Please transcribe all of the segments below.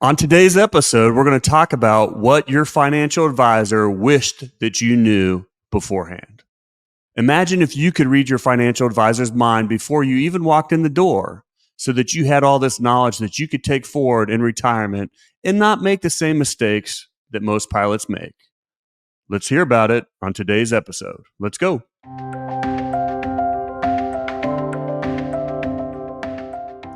On today's episode, we're going to talk about what your financial advisor wished that you knew beforehand. Imagine if you could read your financial advisor's mind before you even walked in the door so that you had all this knowledge that you could take forward in retirement and not make the same mistakes that most pilots make. Let's hear about it on today's episode. Let's go.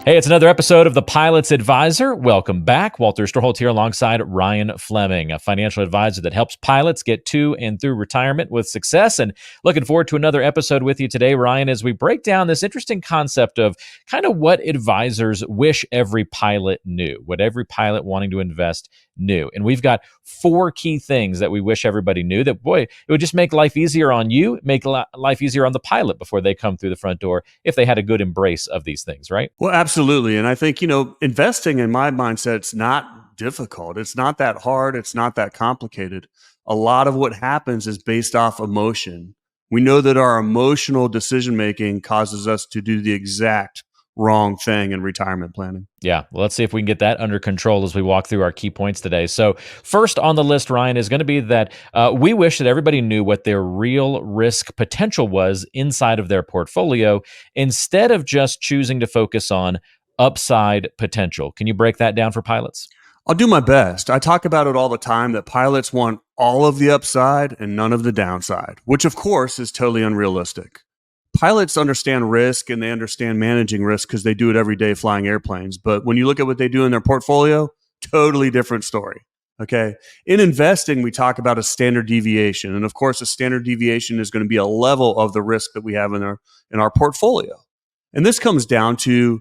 Hey, it's another episode of The Pilot's Advisor. Welcome back. Walter Storholt here alongside Ryan Fleming, a financial advisor that helps pilots get to and through retirement with success. And looking forward to another episode with you today, Ryan, as we break down this interesting concept of kind of what advisors wish every pilot knew, what every pilot wanting to invest knew. And we've got 4 key things that we wish everybody knew that, boy, it would just make life easier on you, make life easier on the pilot before they come through the front door if they had a good embrace of these things, right? Well, absolutely. And I think, investing in my mindset, it's not difficult. It's not that hard. It's not that complicated. A lot of what happens is based off emotion. We know that our emotional decision making causes us to do the exact wrong thing in retirement planning. Yeah, well, let's see if we can get that under control as we walk through our key points today. So, first on the list, Ryan, is going to be that we wish that everybody knew what their real risk potential was inside of their portfolio instead of just choosing to focus on upside potential. Can you break that down for pilots? I'll do my best. I talk about it all the time that pilots want all of the upside and none of the downside, which of course is totally unrealistic. Pilots understand risk and they understand managing risk because they do it every day flying airplanes. But when you look at what they do in their portfolio, totally different story. Okay. In investing, we talk about a standard deviation. And of course, a standard deviation is going to be a level of the risk that we have in our portfolio. And this comes down to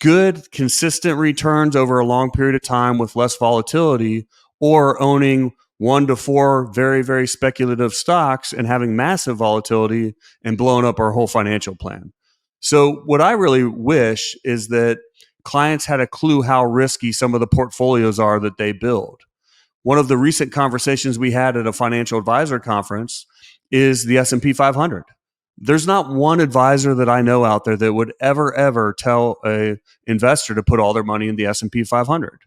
good, consistent returns over a long period of time with less volatility, or owning 1 to 4 very, very speculative stocks and having massive volatility and blowing up our whole financial plan. So what I really wish is that clients had a clue how risky some of the portfolios are that they build. One of the recent conversations we had at a financial advisor conference is the S&P 500. There's not one advisor that I know out there that would ever tell a investor to put all their money in the S&P 500.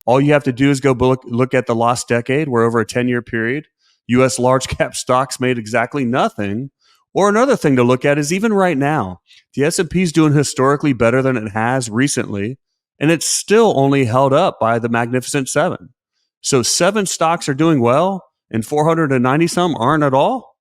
All you have to do is go look at the last decade, where over a 10-year period, U.S. large cap stocks made exactly nothing. Or another thing to look at is even right now, the S&P is doing historically better than it has recently, and it's still only held up by the Magnificent Seven. So 7 stocks are doing well, and 490 some aren't at all.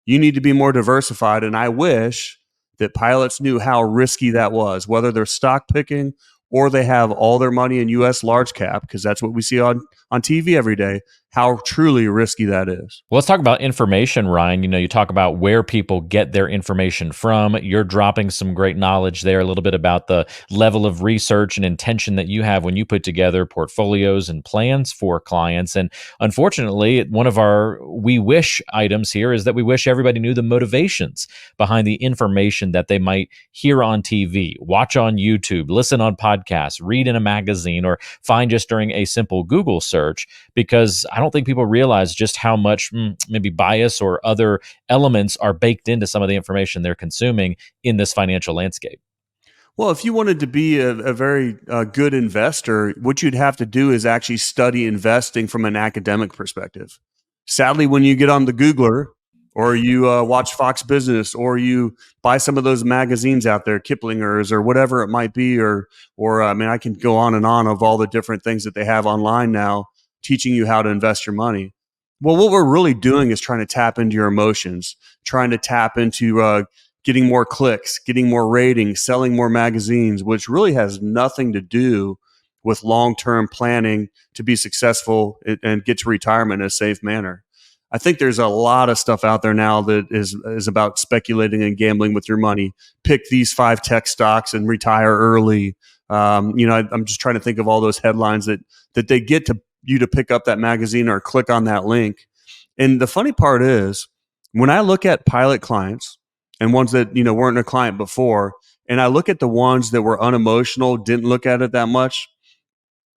You need to be more diversified, and I wish that pilots knew how risky that was, whether they're stock picking or they have all their money in U.S. large cap, because that's what we see on TV every day, how truly risky that is. Well, let's talk about information, Ryan. You talk about where people get their information from. You're dropping some great knowledge there, a little bit about the level of research and intention that you have when you put together portfolios and plans for clients. And unfortunately, one of our we wish items here is that we wish everybody knew the motivations behind the information that they might hear on TV, watch on YouTube, listen on podcasts, read in a magazine, or find just during a simple Google search, because I don't think people realize just how much maybe bias or other elements are baked into some of the information they're consuming in this financial landscape. Well, if you wanted to be a very good investor, what you'd have to do is actually study investing from an academic perspective. Sadly, when you get on the Googler, or you watch Fox Business, or you buy some of those magazines out there, Kiplinger's or whatever it might be, or I can go on and on of all the different things that they have online now teaching you how to invest your money. Well, what we're really doing is trying to tap into your emotions, trying to tap into getting more clicks, getting more ratings, selling more magazines, which really has nothing to do with long-term planning to be successful and get to retirement in a safe manner. I think there's a lot of stuff out there now that is about speculating and gambling with your money. Pick these 5 tech stocks and retire early. I'm just trying to think of all those headlines that they get to you to pick up that magazine or click on that link. And the funny part is, when I look at pilot clients and ones that weren't a client before, and I look at the ones that were unemotional, didn't look at it that much,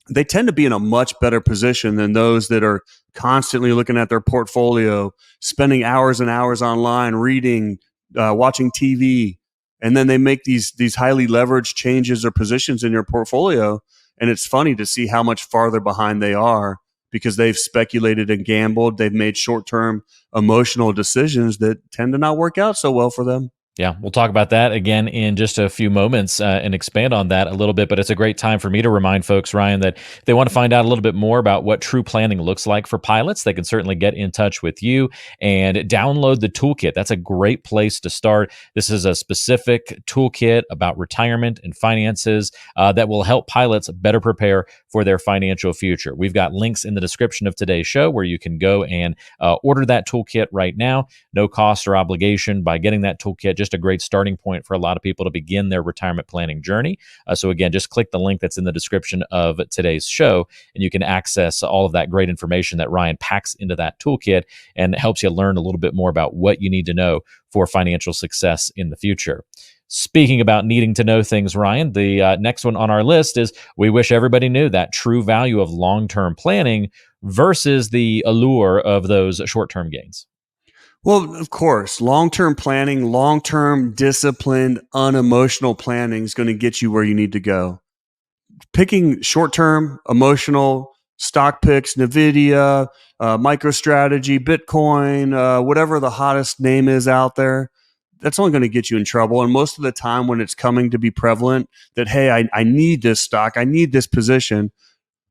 they tend to be in a much better position than those that are constantly looking at their portfolio, spending hours and hours online, reading, watching TV, and then they make these highly leveraged changes or positions in your portfolio, And it's funny to see how much farther behind they are because they've speculated and gambled. They've made short-term emotional decisions that tend to not work out so well for them. Yeah, we'll talk about that again in just a few moments and expand on that a little bit. But it's a great time for me to remind folks, Ryan, that if they want to find out a little bit more about what true planning looks like for pilots, they can certainly get in touch with you and download the toolkit. That's a great place to start. This is a specific toolkit about retirement and finances that will help pilots better prepare for their financial future. We've got links in the description of today's show where you can go and order that toolkit right now. No cost or obligation by getting that toolkit. Just a great starting point for a lot of people to begin their retirement planning journey. So again, just click the link that's in the description of today's show, and you can access all of that great information that Ryan packs into that toolkit and helps you learn a little bit more about what you need to know for financial success in the future. Speaking about needing to know things, Ryan, the next one on our list is we wish everybody knew that true value of long-term planning versus the allure of those short-term gains. Well, of course, long-term planning, long-term disciplined, unemotional planning is going to get you where you need to go. Picking short-term, emotional stock picks, NVIDIA, MicroStrategy, Bitcoin, whatever the hottest name is out there, that's only going to get you in trouble. And most of the time when it's coming to be prevalent that, hey, I need this stock, I need this position.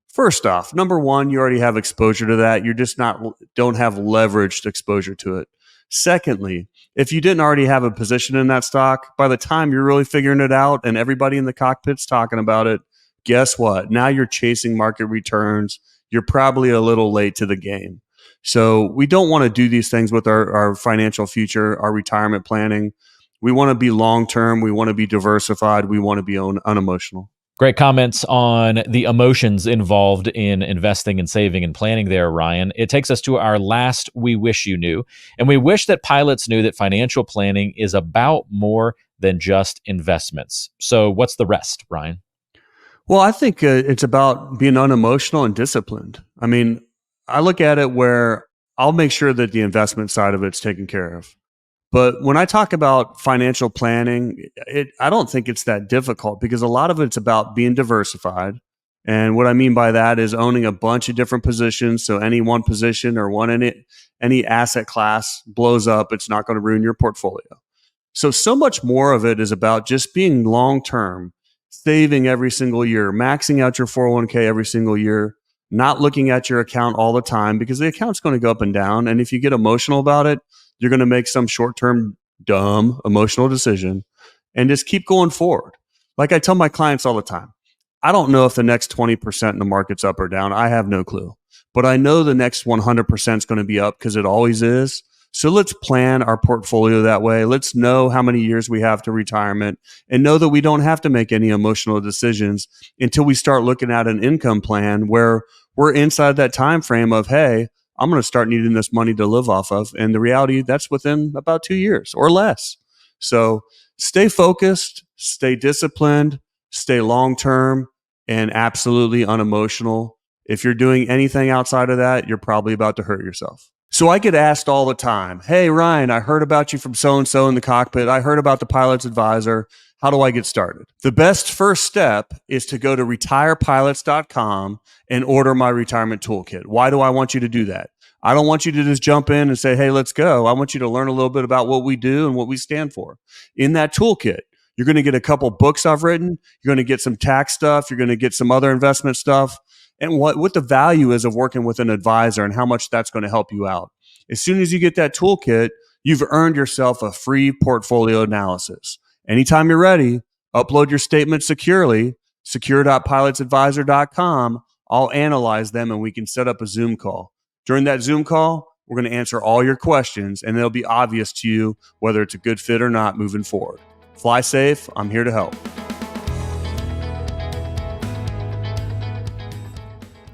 First off, number one, you already have exposure to that. You're just don't have leveraged exposure to it. Secondly, if you didn't already have a position in that stock, by the time you're really figuring it out and everybody in the cockpit's talking about it, guess what? Now you're chasing market returns. You're probably a little late to the game. So we don't want to do these things with our financial future, our retirement planning. We want to be long-term. We want to be diversified. We want to be unemotional. Great comments on the emotions involved in investing and saving and planning there, Ryan. It takes us to our last We Wish You Knew. And we wish that pilots knew that financial planning is about more than just investments. So what's the rest, Ryan? Well, I think it's about being unemotional and disciplined. I mean, I look at it where I'll make sure that the investment side of it's taken care of. But when I talk about financial planning, I don't think it's that difficult because a lot of it's about being diversified. And what I mean by that is owning a bunch of different positions. So any one position or any asset class blows up, it's not going to ruin your portfolio. So much more of it is about just being long-term, saving every single year, maxing out your 401k every single year, not looking at your account all the time because the account's going to go up and down. And if you get emotional about it, you're going to make some short-term, dumb, emotional decision and just keep going forward. Like I tell my clients all the time, I don't know if the next 20% in the market's up or down. I have no clue. But I know the next 100% is going to be up because it always is. So let's plan our portfolio that way. Let's know how many years we have to retirement and know that we don't have to make any emotional decisions until we start looking at an income plan where we're inside that time frame of, hey, I'm going to start needing this money to live off of. And the reality, that's within about 2 years or less. So stay focused, stay disciplined, stay long-term, and absolutely unemotional. If you're doing anything outside of that, you're probably about to hurt yourself. So I get asked all the time, hey, Ryan, I heard about you from so-and-so in the cockpit. I heard about the pilot's advisor. How do I get started? The best first step is to go to retirepilots.com and order my retirement toolkit. Why do I want you to do that? I don't want you to just jump in and say, hey, let's go. I want you to learn a little bit about what we do and what we stand for. In that toolkit, you're going to get a couple books I've written. You're going to get some tax stuff. You're going to get some other investment stuff and what the value is of working with an advisor and how much that's going to help you out. As soon as you get that toolkit, you've earned yourself a free portfolio analysis. Anytime you're ready, upload your statements securely, secure.pilotsadvisor.com. I'll analyze them and we can set up a Zoom call. During that Zoom call, we're going to answer all your questions and it'll be obvious to you whether it's a good fit or not moving forward. Fly safe. I'm here to help.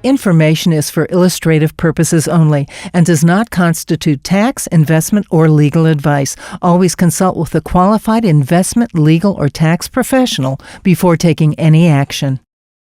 Information is for illustrative purposes only and does not constitute tax, investment, or legal advice. Always consult with a qualified investment, legal, or tax professional before taking any action.